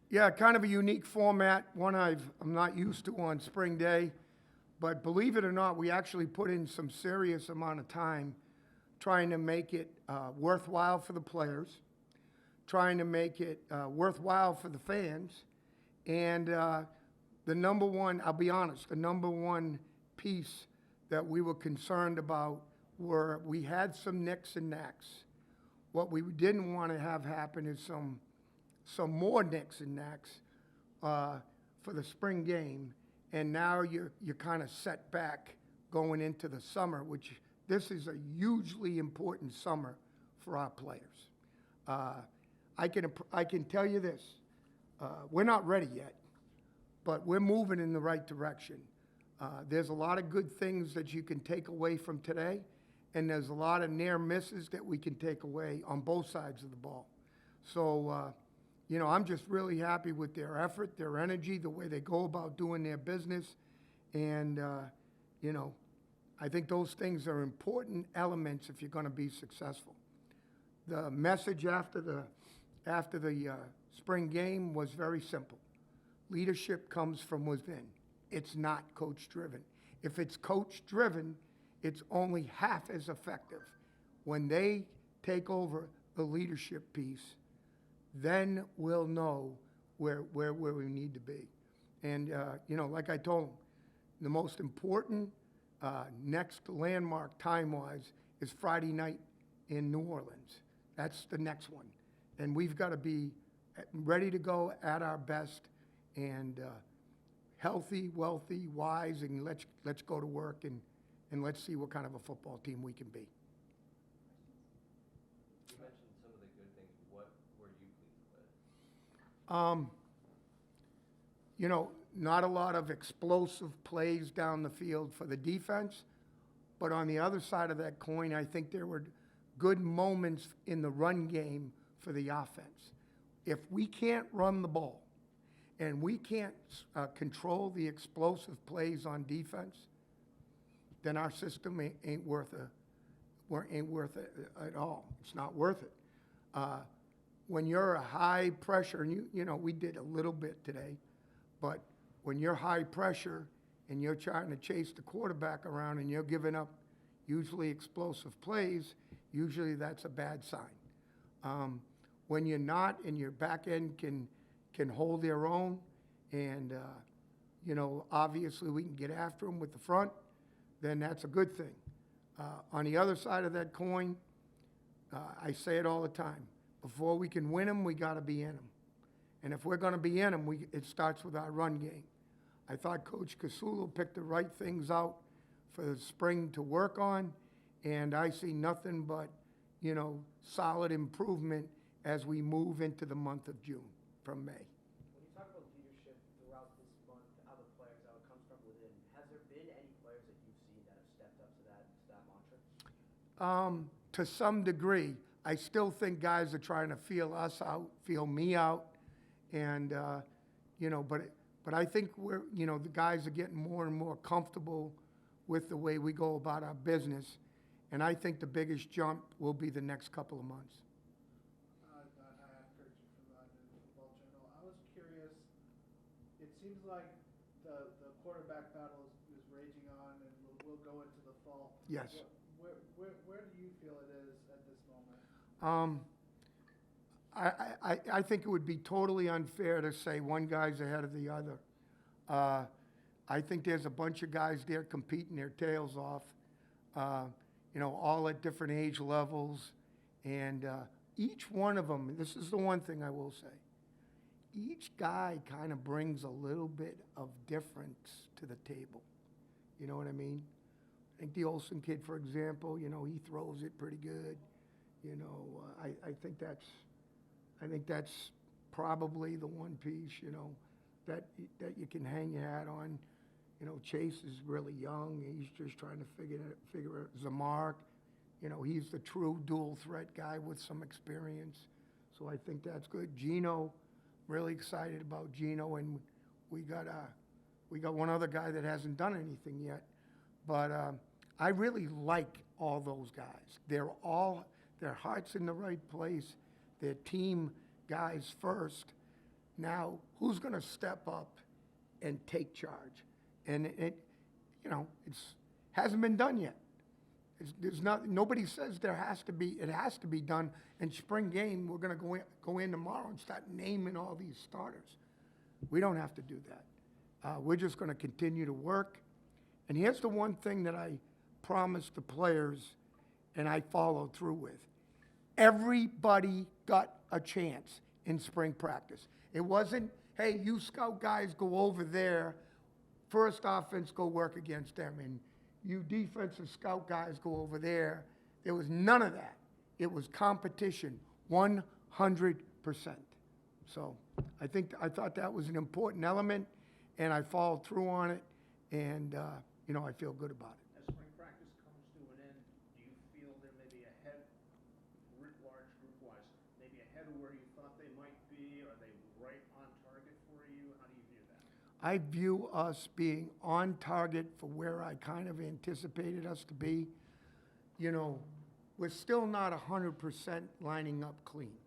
Yeah, kind of a unique format, one I'm not used to on spring day. But believe it or not, we actually put in some serious amount of time trying to make it worthwhile for the players, trying to make it worthwhile for the fans. And the number one, I'll be honest, the number one piece that we were concerned about were we had some nicks and knacks. What we didn't want to have happen is some more nicks and knacks for the spring game, and now you're kind of set back going into the summer, which this is a hugely important summer for our players. I can tell you this, we're not ready yet, but we're moving in the right direction. There's a lot of good things that you can take away from today, and there's a lot of near misses that we can take away on both sides of the ball. So, I'm just really happy with their effort, their energy, the way they go about doing their business. And, I think those things are important elements if you're going to be successful. The message after the spring game was very simple. Leadership comes from within. It's not coach-driven. If it's coach-driven, it's only half as effective. When they take over the leadership piece, then we'll know where we need to be. And, like I told them, the most important next landmark time-wise is Friday night in New Orleans. That's the next one. And we've got to be ready to go at our best and healthy, wealthy, wise, and let's go to work and let's see what kind of a football team we can be. You mentioned some of the good things. What were you pleased with? Not a lot of explosive plays down the field for the defense, but on the other side of that coin, I think there were good moments in the run game for the offense. If we can't run the ball and we can't control the explosive plays on defense, then our system ain't worth it at all. It's not worth it. When you're a high pressure, and we did a little bit today, but when you're high pressure and you're trying to chase the quarterback around and you're giving up usually explosive plays, usually that's a bad sign. When you're not and your back end can hold their own and, obviously we can get after them with the front, then that's a good thing. On the other side of that coin, I say it all the time, before we can win them, we got to be in them. And if we're going to be in them, it starts with our run game. I thought Coach Casulo picked the right things out for the spring to work on, and I see nothing but, solid improvement as we move into the month of June from May. When you talk about leadership throughout this month, other players, how it comes from within, has there been any players that you've seen that have stepped up to that mantra? To some degree. I still think guys are trying to feel us out, feel me out, and but I think the guys are getting more and more comfortable with the way we go about our business, and I think the biggest jump will be the next couple of months. I encourage you from the Football Journal. I was curious. It seems like the quarterback battle is raging on, and we'll go into the fall. Yes. Where do you feel it is at this moment? I think it would be totally unfair to say one guy's ahead of the other. I think there's a bunch of guys there competing their tails off, all at different age levels. And each one of them, this is the one thing I will say, each guy kind of brings a little bit of difference to the table. You know what I mean? I think the Olsen kid, for example, he throws it pretty good. I think that's probably the one piece, that you can hang your hat on. Chase is really young. He's just trying to figure out Zamark. He's the true dual threat guy with some experience. So I think that's good. Gino, really excited about Gino, and we got one other guy that hasn't done anything yet. But I really like all those guys. Their heart's in the right place. They're team guys first. Now, who's going to step up and take charge? And it's hasn't been done yet. There's not, nobody says it has to be done. In spring game, we're going to go in tomorrow and start naming all these starters. We don't have to do that. We're just going to continue to work. And here's the one thing that I promised the players and I followed through with. Everybody got a chance in spring practice. It wasn't, hey, you scout guys go over there, first offense go work against them, and you defensive scout guys go over there. There was none of that. It was competition, 100%. So I thought that was an important element, and I followed through on it, and I feel good about it. As spring practice comes to an end, do you feel there may be ahead, writ large group-wise, maybe ahead of where you thought they might be? Are they right on target for you? How do you view that? I view us being on target for where I kind of anticipated us to be. We're still not 100% lining up clean,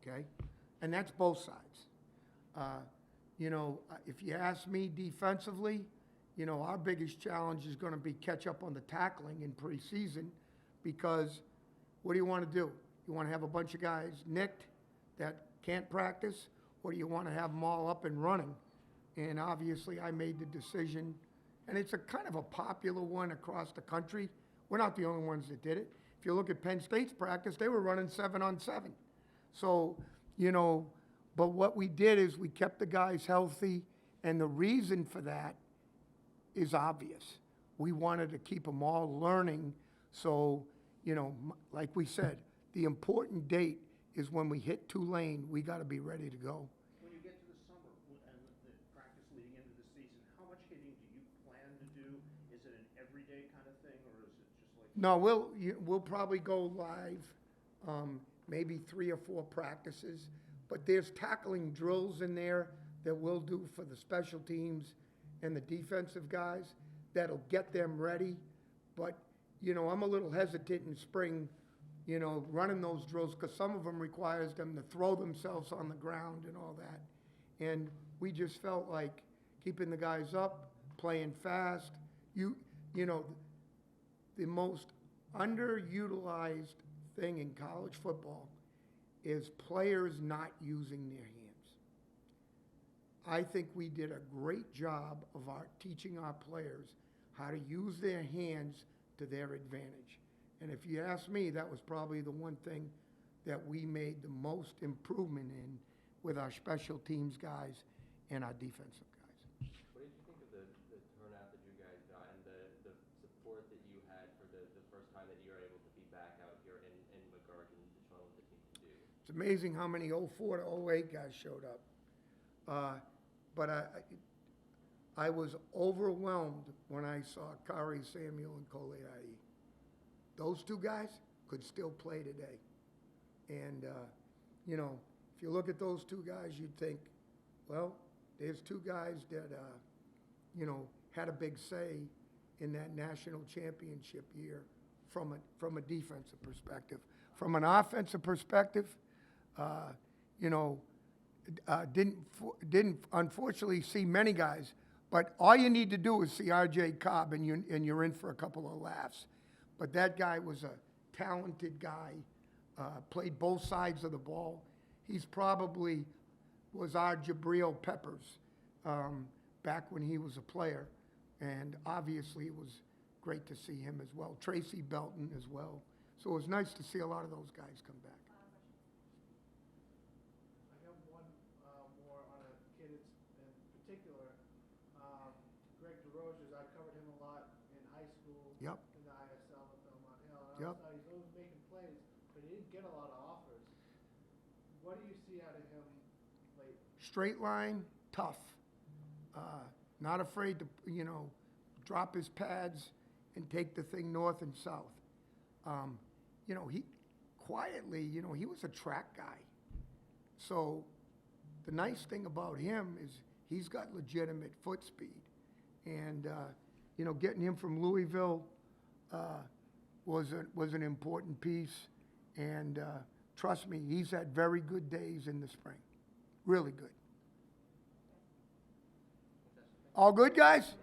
okay? And that's both sides. If you ask me defensively, our biggest challenge is going to be catch up on the tackling in preseason, because what do you want to do? You want to have a bunch of guys nicked that can't practice, or do you want to have them all up and running? And obviously I made the decision, and it's a kind of a popular one across the country. We're not the only ones that did it. If you look at Penn State's practice, they were running 7-on-7. So, but what we did is we kept the guys healthy, and the reason for that is obvious. We wanted to keep them all learning. So, like we said, the important date is when we hit Tulane, we got to be ready to go. When you get to the summer and the practice leading into the season, how much hitting do you plan to do? Is it an everyday kind of thing, or is it just like? No, we'll probably go live, maybe 3 or 4 practices, but there's tackling drills in there that we'll do for the special teams and the defensive guys that'll get them ready. But, I'm a little hesitant in spring, running those drills, because some of them requires them to throw themselves on the ground and all that. And we just felt like keeping the guys up, playing fast. The most underutilized thing in college football is players not using their hands. I think we did a great job of teaching our players how to use their hands to their advantage. And if you ask me, that was probably the one thing that we made the most improvement in with our special teams guys and our defensive guys. What did you think of the turnout that you guys got and the support that you had for the first time that you were able to be back out here in McGurk and showing what the team can do? It's amazing how many 04 to 08 guys showed up. But I was overwhelmed when I saw Kari Samuel and Kole Ai. Those 2 guys could still play today. And, if you look at those 2 guys, you'd think, well, there's 2 guys that, had a big say in that national championship year from a defensive perspective. From an offensive perspective, didn't unfortunately see many guys, but all you need to do is see R.J. Cobb, and you're in for a couple of laughs. But that guy was a talented guy, played both sides of the ball. He's probably was our Jabril Peppers back when he was a player, and obviously it was great to see him as well. Tracy Belton as well. So it was nice to see a lot of those guys come back. I have one more on a kid in particular. Greg DeRoziers, I covered him a lot in high school. Yep. In the ISL with Belmont Hill. And Yep. I thought he's always making plays, but he didn't get a lot of offers. What do you see out of him lately? Straight line, tough. Not afraid to, drop his pads and take the thing north and south. He quietly, he was a track guy. So the nice thing about him is he's got legitimate foot speed. And, getting him from Louisville was an important piece. And trust me, he's had very good days in the spring. Really good. All good, guys?